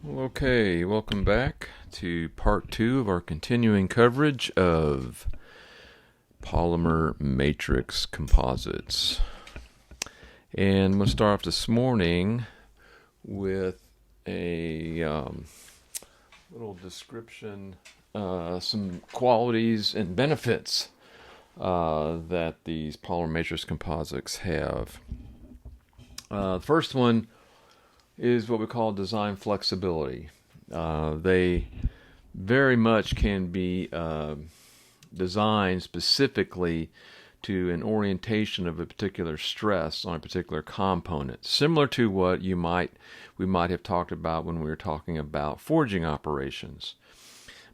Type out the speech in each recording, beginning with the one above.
Okay, welcome back to part 2 of our continuing coverage of polymer matrix composites. And I'm going to start off this morning with a little description, some qualities and benefits that these polymer matrix composites have. The first one is what we call design flexibility. They very much can be designed specifically to an orientation of a particular stress on a particular component, similar to what we might have talked about when we were talking about forging operations.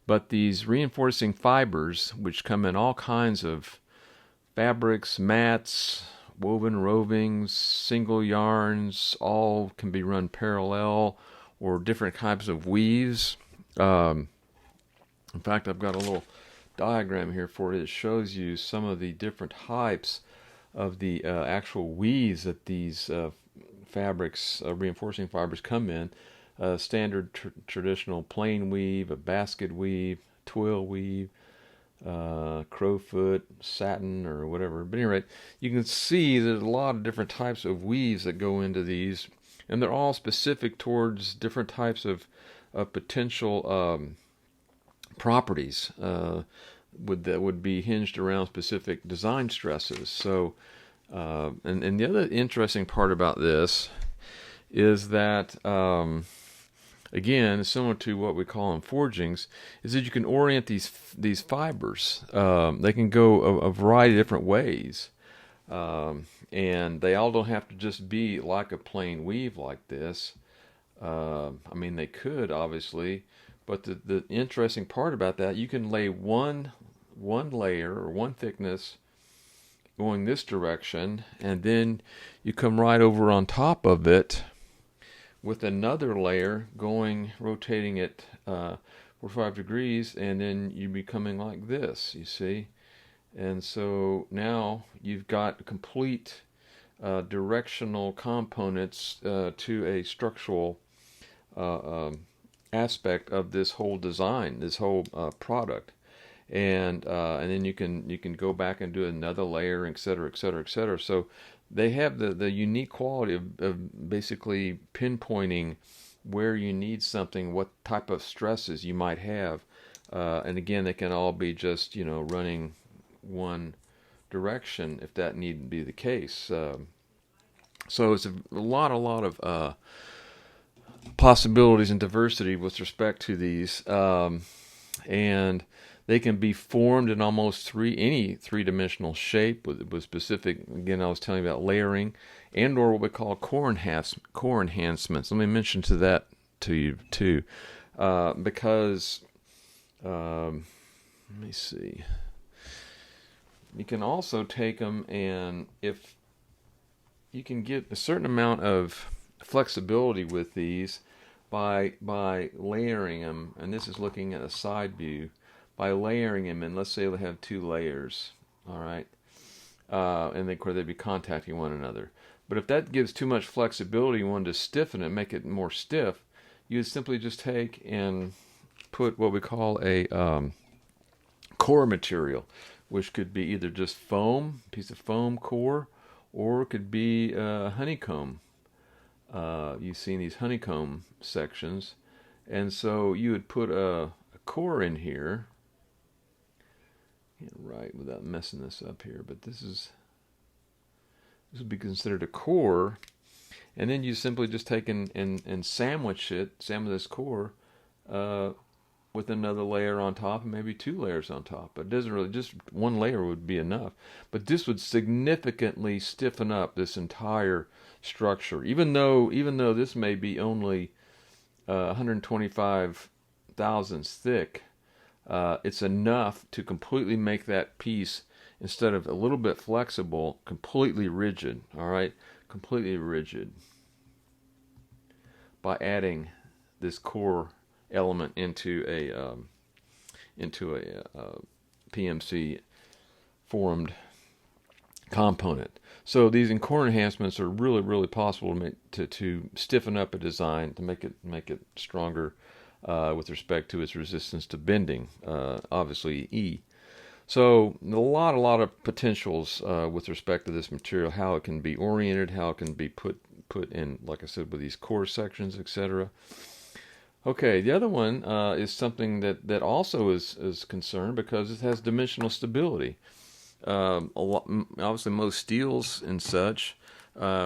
But these reinforcing fibers, which come in all kinds of fabrics, mats, woven rovings, single yarns, all can be run parallel, or different types of weaves. In fact, I've got a little diagram here for it. It shows you some of the different types of the actual weaves that these fabrics, reinforcing fibers, come in. Standard traditional plain weave, a basket weave, twill weave, crowfoot, satin, or whatever. But anyway, you can see there's a lot of different types of weaves that go into these, and they're all specific towards different types of potential properties that would be hinged around specific design stresses. So, and the other interesting part about this is that again, similar to what we call in forgings, is that you can orient these fibers. They can go a variety of different ways, and they all don't have to just be like a plain weave like this. I mean, they could obviously, but the interesting part about that, you can lay one layer or one thickness going this direction, and then you come right over on top of it with another layer rotating it 45 degrees, and then you'd be coming like this, you see. And so now you've got complete directional components to a structural aspect of this whole design, this whole product. And then you can go back and do another layer, et cetera, et cetera, et cetera. So they have the unique quality of basically pinpointing where you need something, what type of stresses you might have. And again, they can all be just, running one direction if that need be the case. So it's a lot of possibilities and diversity with respect to these. And they can be formed in almost any three-dimensional shape with specific, again, I was telling you about layering and or what we call core enhancements. Let me mention that to you too, because let me see. You can also take them, and if you can get a certain amount of flexibility with these by layering them, and this is looking at a side view, by layering them, and let's say they have two layers, all right, and they'd be contacting one another. But if that gives too much flexibility, you want to stiffen it, make it more stiff, you would simply just take and put what we call a core material, which could be either just foam, piece of foam core, or it could be honeycomb. You've seen these honeycomb sections, and so you would put a core in here. Can't write without messing this up here, but this would be considered a core, and then you simply just take and sandwich this core with another layer on top, and maybe two layers on top. But it doesn't really, just one layer would be enough. But this would significantly stiffen up this entire structure, even though this may be only 125 thousandths thick. It's enough to completely make that piece, instead of a little bit flexible, completely rigid. All right, completely rigid by adding this core element into a PMC formed component. So these core enhancements are really, really possible to stiffen up a design to make it stronger with respect to its resistance to bending. Obviously, E. So a lot of potentials with respect to this material, how it can be oriented, how it can be put in, like I said, with these core sections, etc. Okay, the other one is something that also is concerned because it has dimensional stability. Obviously, most steels and such,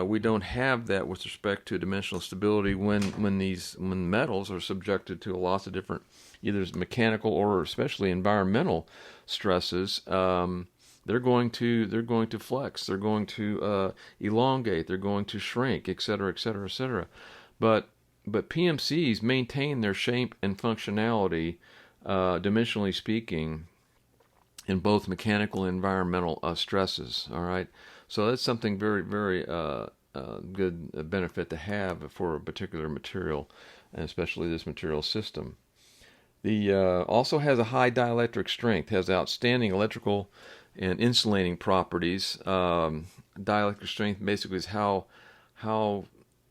we don't have that with respect to dimensional stability when metals are subjected to lots of different, either mechanical or especially environmental stresses. They're going to flex, they're going to elongate, they're going to shrink, etc., etc., etc. But PMCs maintain their shape and functionality, dimensionally speaking, in both mechanical and environmental stresses. All right, so that's something very, very good benefit to have for a particular material, and especially this material system. The also has a high dielectric strength, has outstanding electrical and insulating properties. Dielectric strength basically is how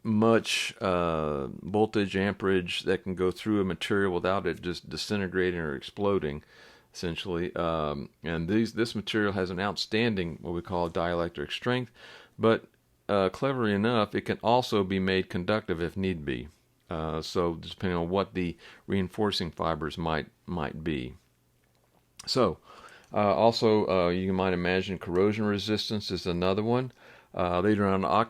much voltage, amperage that can go through a material without it just disintegrating or exploding, essentially. And this material has an outstanding, what we call dielectric strength, but cleverly enough, it can also be made conductive if need be. So depending on what the reinforcing fibers might be. So also you might imagine corrosion resistance is another one. They do not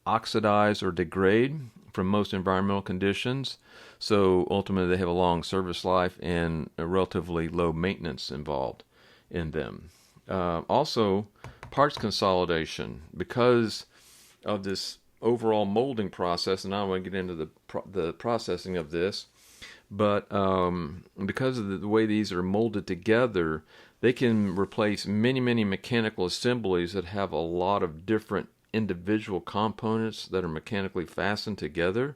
oxidize or degrade from most environmental conditions. So ultimately they have a long service life and a relatively low maintenance involved in them. Also, parts consolidation, because of this overall molding process, and I don't want to get into the processing of this, but because of the way these are molded together, they can replace many mechanical assemblies that have a lot of different individual components that are mechanically fastened together,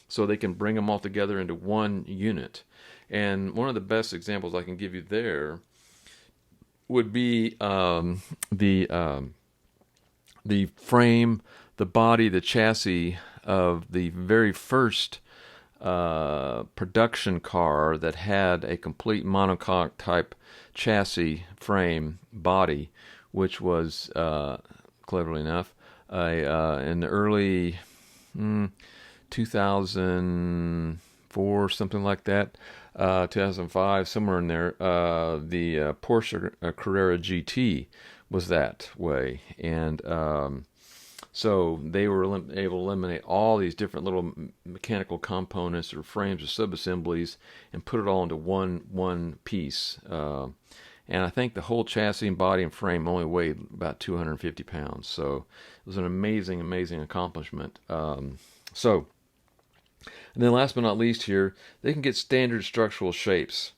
so they can bring them all together into one unit. And one of the best examples I can give you there would be the frame, the body, the chassis of the very first production car that had a complete monocoque type chassis frame body, which was cleverly enough in the early 2004, something like that, 2005, somewhere in there. The Porsche Carrera GT was that way, and so they were able to eliminate all these different little mechanical components or frames or subassemblies and put it all into one piece. And I think the whole chassis and body and frame only weighed about 250 pounds. So it was an amazing accomplishment. And then last but not least here, they can get standard structural shapes.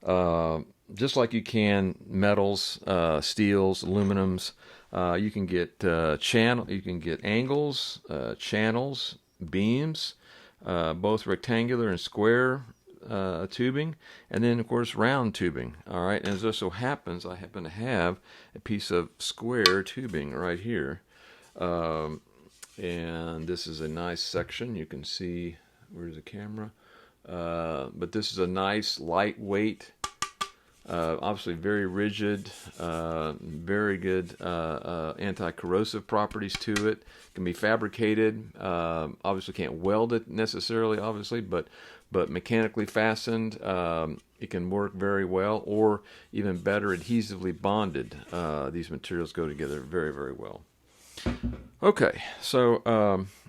Just like you can metals, steels, aluminums. You can get you can get angles, channels, beams, both rectangular and square tubing, and then of course round tubing. All right, and as it so happens, I happen to have a piece of square tubing right here, and this is a nice section. You can see, where's the camera? But this is a nice lightweight. Obviously very rigid, very good anti-corrosive properties to it. Can be fabricated. Obviously can't weld it necessarily, but mechanically fastened. It can work very well, or even better, adhesively bonded. These materials go together very, very well. Okay, so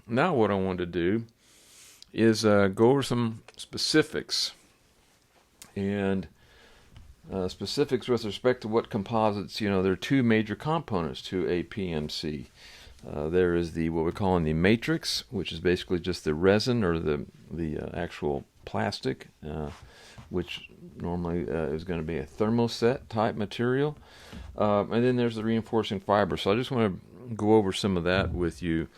now what I want to do is go over some specifics. And specifics with respect to what composites, there are two major components to a PMC. There is what we're calling the matrix, which is basically just the resin or the actual plastic, which normally is going to be a thermoset type material. And then there's the reinforcing fiber. So I just want to go over some of that with you.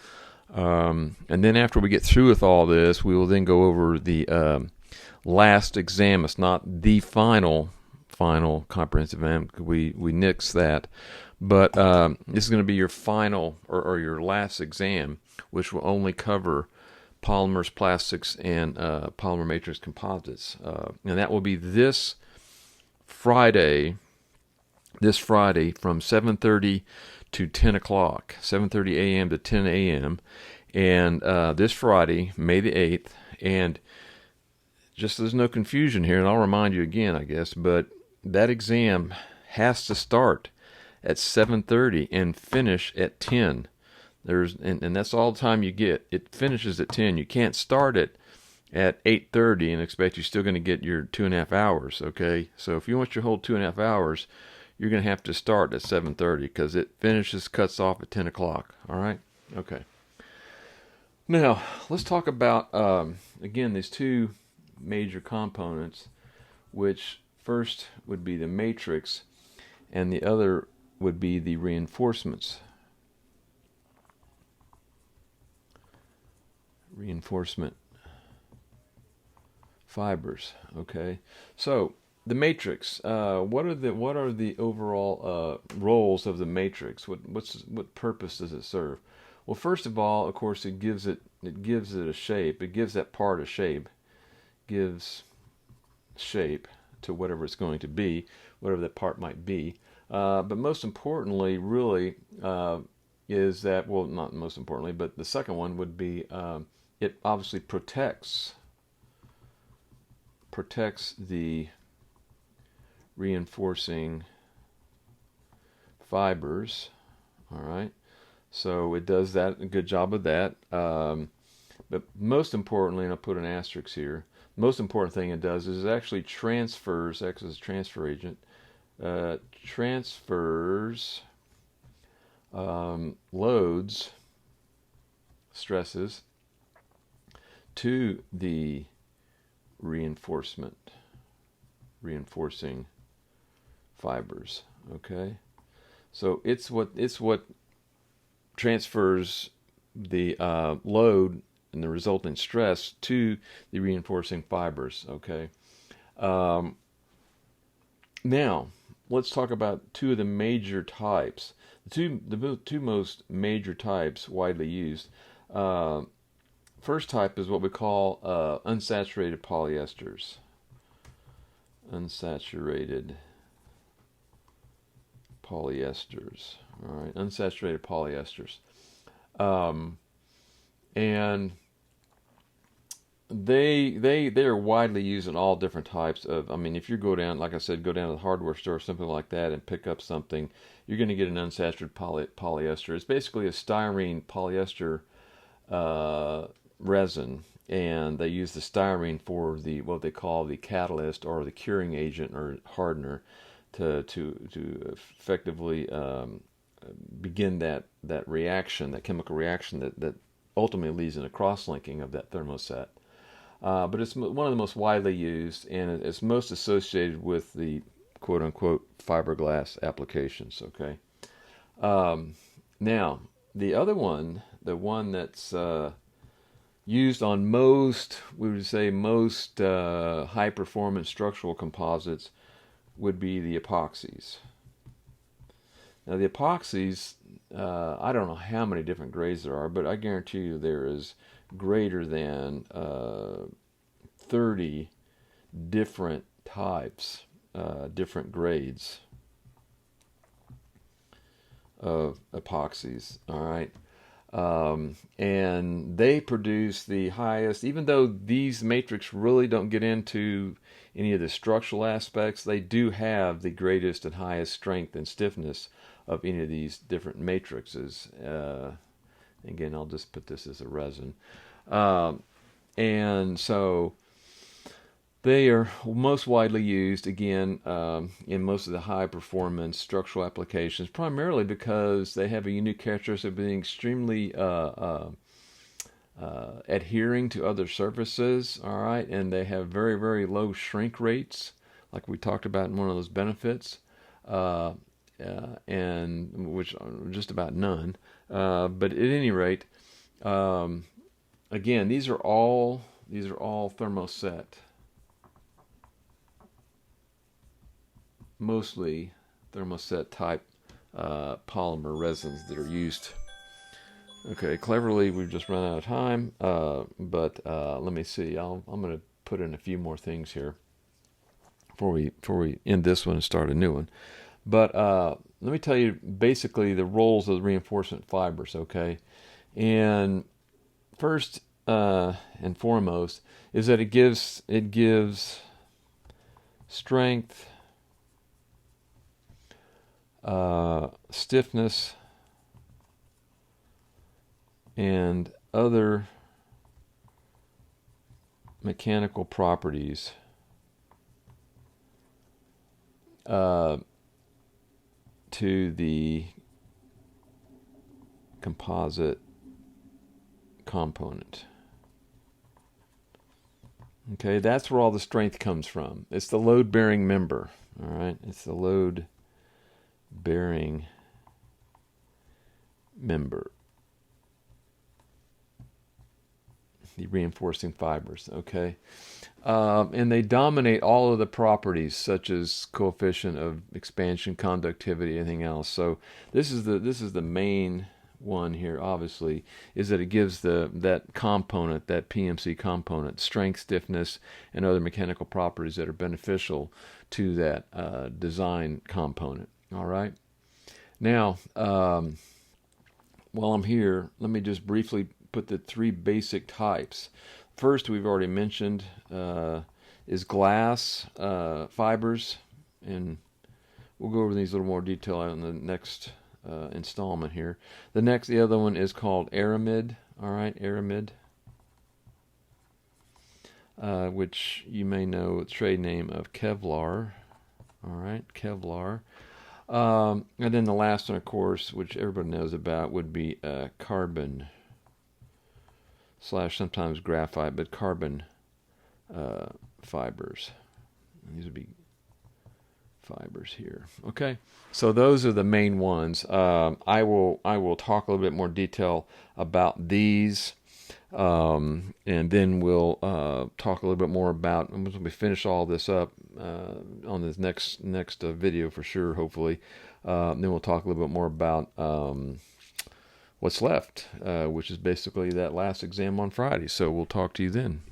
And then after we get through with all this, we will then go over the last exam. It's not the final comprehensive exam. We nix that, But this is going to be your final or your last exam, which will only cover polymers, plastics, and polymer matrix composites. And that will be this Friday from 7:30 to 10 o'clock, 7:30 a.m. to 10 a.m. And this Friday, May the 8th. And just so there's no confusion here, and I'll remind you again, I guess, but that exam has to start at 7:30 and finish at 10. And that's all the time you get. It finishes at 10. You can't start it at 8:30 and expect you're still going to get your 2.5 hours. Okay, so if you want your whole 2.5 hours, you're going to have to start at 7:30 because it cuts off at 10 o'clock. All right. Okay. Now let's talk about again these two major components, which first would be the matrix, and the other would be the reinforcement fibers. Okay, so the matrix. What are the overall roles of the matrix? What purpose does it serve? Well, first of all, of course, it gives it a shape. It gives that part a shape. Gives shape to whatever it's going to be, whatever that part might be. But most importantly, really, is that, well, not most importantly, but the second one would be it obviously protects the reinforcing fibers. All right, so it does a good job of that. But most importantly, and I'll put an asterisk here, most important thing it does is it actually transfers, acts as a transfer agent, transfers loads, stresses to the reinforcing fibers. Okay, so it's what transfers the load and the resulting stress to the reinforcing fibers. Okay, now let's talk about two of the major types. The two most major types widely used. First type is what we call unsaturated polyesters. Unsaturated polyesters. All right, unsaturated polyesters, and they are widely used in all different types of. I mean, if you go down, like I said, go down to the hardware store or something like that and pick up something, you're going to get an unsaturated polyester. It's basically a styrene polyester resin, and they use the styrene for what they call the catalyst or the curing agent or hardener to effectively begin that reaction, that chemical reaction that ultimately leads in a cross-linking of that thermoset. But it's one of the most widely used, and it's most associated with the quote-unquote fiberglass applications. Okay. Now, the other one, the one that's used on most, we would say most high-performance structural composites, would be the epoxies. Now, the epoxies, I don't know how many different grades there are, but I guarantee you there is greater than 30 different types, different grades of epoxies. All right. And they produce the highest, even though these matrix really don't get into any of the structural aspects, they do have the greatest and highest strength and stiffness of any of these different matrices. Again, I'll just put this as a resin. And so they are most widely used, again, in most of the high-performance structural applications, primarily because they have a unique characteristic of being extremely adhering to other surfaces, all right, and they have very, very low shrink rates, like we talked about in one of those benefits, and which are just about none. But at any rate, again, these are all thermoset, mostly thermoset type polymer resins that are used. Okay, cleverly we've just run out of time, but let me see. I'm going to put in a few more things here before we end this one and start a new one. But let me tell you basically the roles of the reinforcement fibers. Okay, and first and foremost is that it gives strength, stiffness, and other mechanical properties to the composite component. Okay, that's where all the strength comes from. It's the load-bearing member. All right, it's the load-bearing member. The reinforcing fibers. Okay, and they dominate all of the properties such as coefficient of expansion, conductivity, anything else. So this is the main one here, obviously, is that it gives that component, that PMC component, strength, stiffness, and other mechanical properties that are beneficial to that design component. All right. Now, while I'm here, let me just briefly put the three basic types. First, we've already mentioned is glass fibers, and we'll go over these a little more detail in the next installment here. The other one is called aramid. All right, aramid, which you may know the trade name of Kevlar. All right, Kevlar. And then the last one, of course, which everybody knows about, would be carbon / sometimes graphite, but carbon fibers. These would be fibers here. Okay, so those are the main ones. I will talk a little bit more detail about these, and then we'll talk a little bit more about. Once we finish all this up on this next video for sure, hopefully, then we'll talk a little bit more about what's left, which is basically that last exam on Friday. So we'll talk to you then.